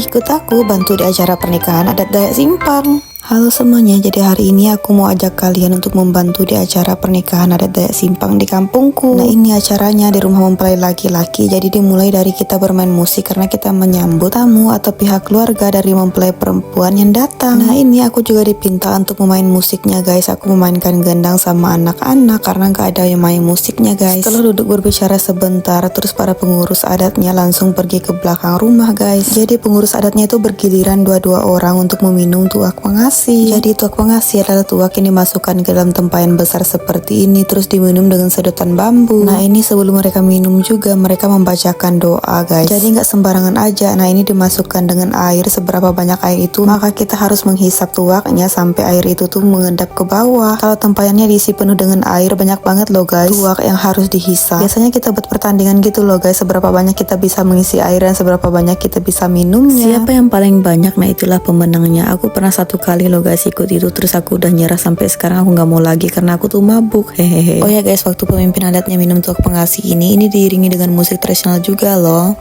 ikut aku bantu di acara pernikahan adat Dayak Simpang. Halo semuanya, jadi hari ini aku mau ajak kalian untuk membantu di acara pernikahan adat Dayak Simpang di kampungku. Nah ini acaranya di rumah mempelai laki-laki, jadi dimulai dari kita bermain musik karena kita menyambut tamu atau pihak keluarga dari mempelai perempuan yang datang. Nah ini aku juga dipinta untuk memain musiknya guys, aku memainkan gendang sama anak-anak karena gak ada yang main musiknya guys. Setelah duduk berbicara sebentar, terus para pengurus adatnya langsung pergi ke belakang rumah guys. Jadi pengurus adatnya itu bergiliran dua-dua orang untuk meminum tuak pengasih. Jadi tuak pengasih adalah tuak yang dimasukkan ke dalam tempayan besar seperti ini terus diminum dengan sedotan bambu. Nah ini sebelum mereka minum juga mereka membacakan doa guys. Jadi nggak sembarangan aja. Nah ini dimasukkan dengan air, seberapa banyak air itu maka kita harus menghisap tuaknya sampai air itu tuh mengendap ke bawah. Kalau tempayannya diisi penuh dengan air banyak banget loh guys tuak yang harus dihisap. Biasanya kita buat pertandingan gitu loh guys, seberapa banyak kita bisa mengisi air dan seberapa banyak kita bisa minumnya. Siapa yang paling banyak, nah itulah pemenangnya. Aku pernah satu kali loh guys ikut itu, terus aku udah nyerah sampai sekarang aku nggak mau lagi karena aku tuh mabuk hehehe. Oh ya guys, waktu pemimpin adatnya minum tuak pengasih ini diiringi dengan musik tradisional juga loh.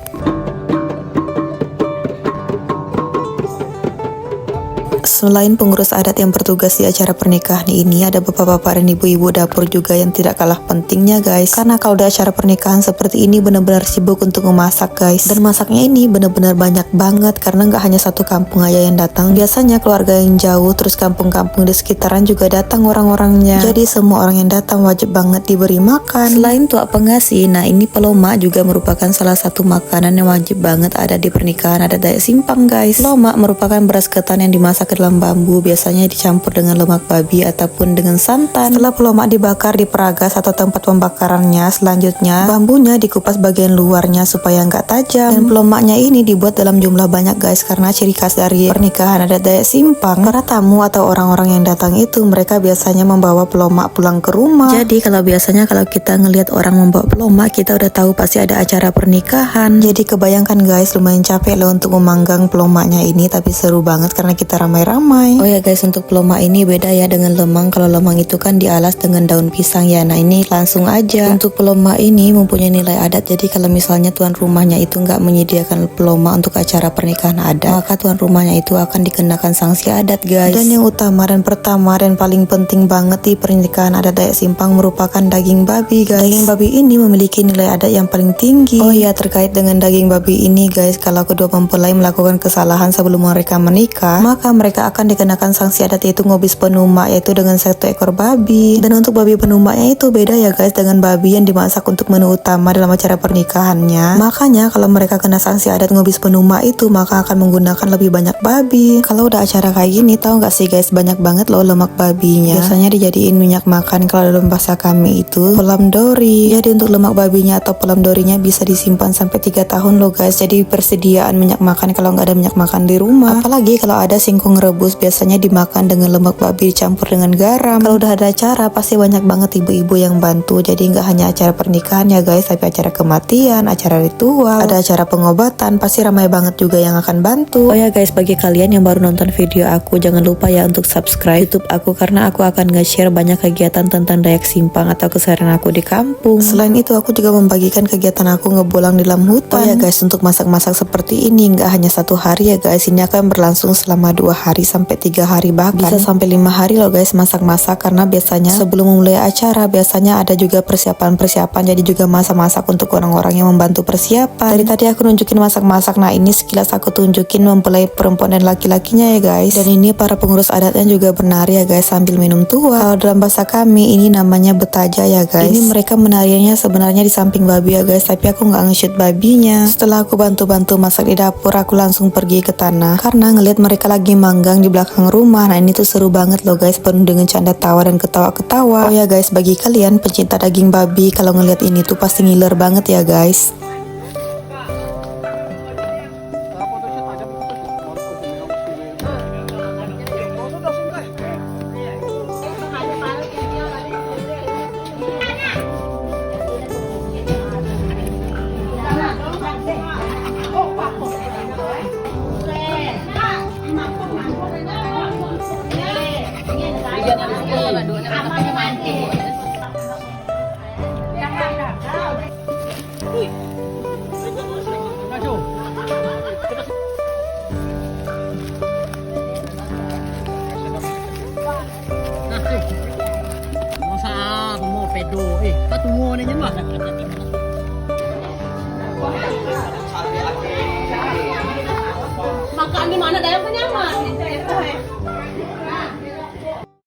Selain pengurus adat yang bertugas di acara pernikahan ini, ada bapak-bapak dan ibu-ibu dapur juga yang tidak kalah pentingnya guys. Karena kalau di acara pernikahan seperti ini benar-benar sibuk untuk memasak guys. Dan masaknya ini benar-benar banyak banget karena nggak hanya satu kampung aja yang datang. Biasanya keluarga yang jauh, terus kampung-kampung di sekitaran juga datang orang-orangnya. Jadi semua orang yang datang wajib banget diberi makan. Selain tuak pengasih, nah ini peloma juga merupakan salah satu makanan yang wajib banget ada di pernikahan adat Dayak Simpang guys. Peloma merupakan beras ketan yang dimasak ke dalam bambu, biasanya dicampur dengan lemak babi ataupun dengan santan. Setelah peloma dibakar di peragas atau tempat pembakarannya, selanjutnya bambunya dikupas bagian luarnya supaya nggak tajam. Dan pelomanya ini dibuat dalam jumlah banyak guys, karena ciri khas dari pernikahan adat Dayak Simpang, para tamu atau orang-orang yang datang itu mereka biasanya membawa peloma pulang ke rumah. Jadi kalau biasanya kalau kita ngelihat orang membawa peloma, kita udah tahu pasti ada acara pernikahan. Jadi kebayangkan guys, lumayan capek loh untuk memanggang pelomanya ini, tapi seru banget karena kita ramai-ramai. Oh ya guys, untuk peloma ini beda ya dengan lemang. Kalau lemang itu kan dialas dengan daun pisang ya. Nah ini langsung aja. Untuk peloma ini mempunyai nilai adat. Jadi kalau misalnya tuan rumahnya itu nggak menyediakan peloma untuk acara pernikahan adat, maka tuan rumahnya itu akan dikenakan sanksi adat guys. Dan yang utama dan pertama dan paling penting banget di pernikahan adat Dayak Simpang merupakan daging babi guys. Daging babi ini memiliki nilai adat yang paling tinggi. Oh ya, terkait dengan daging babi ini guys, kalau kedua mempelai melakukan kesalahan sebelum mereka menikah, maka mereka akan dikenakan sanksi adat, yaitu ngobis penumak, yaitu dengan 1 ekor babi. Dan untuk babi penumaknya itu beda ya guys dengan babi yang dimasak untuk menu utama dalam acara pernikahannya. Makanya kalau mereka kena sanksi adat ngobis penumak itu, maka akan menggunakan lebih banyak babi. Kalau udah acara kayak gini, tahu nggak sih guys, banyak banget loh lemak babinya. Biasanya dijadiin minyak makan kalau dalam bahasa kami itu pelam dori. Jadi untuk lemak babinya atau pelam dorinya bisa disimpan sampai 3 tahun loh guys. Jadi persediaan minyak makan kalau nggak ada minyak makan di rumah. Apalagi kalau ada singkong rebus, biasanya dimakan dengan lemak babi dicampur dengan garam. Kalau udah ada acara pasti banyak banget ibu-ibu yang bantu. Jadi nggak hanya acara pernikahan ya guys, tapi acara kematian, acara ritual, ada acara pengobatan, pasti ramai banget juga yang akan bantu. Oh ya guys, bagi kalian yang baru nonton video aku, jangan lupa ya untuk subscribe YouTube aku karena aku akan nge-share banyak kegiatan tentang Dayak Simpang atau keseharian aku di kampung. Selain itu aku juga membagikan kegiatan aku ngebulang di dalam hutan. Oh ya guys, untuk masak-masak seperti ini nggak hanya 1 hari ya guys, ini akan berlangsung selama 2 hari sampai 3 hari, bahkan bisa sampai 5 hari loh guys masak-masak. Karena biasanya sebelum memulai acara biasanya ada juga persiapan-persiapan, jadi juga masak-masak untuk orang-orang yang membantu persiapan. Dari tadi aku nunjukin masak-masak, nah ini sekilas aku tunjukin mempelai perempuan dan laki-lakinya ya guys. Dan ini para pengurus adatnya juga bernari ya guys sambil minum tuak. Kalau dalam bahasa kami ini namanya betaja ya guys. Ini mereka menariannya sebenarnya di samping babi ya guys, tapi aku nggak nge-shoot babinya. Setelah aku bantu-bantu masak di dapur, aku langsung pergi ke tanah karena ngelihat mereka lagi manggang di belakang rumah. Nah ini tuh seru banget loh guys, penuh dengan canda tawa dan ketawa-ketawa. Oh ya guys, bagi kalian pencinta daging babi, kalau ngelihat ini tuh pasti ngiler banget ya guys. tungo na niyan ba? Makaan di mana dayang kenyaman.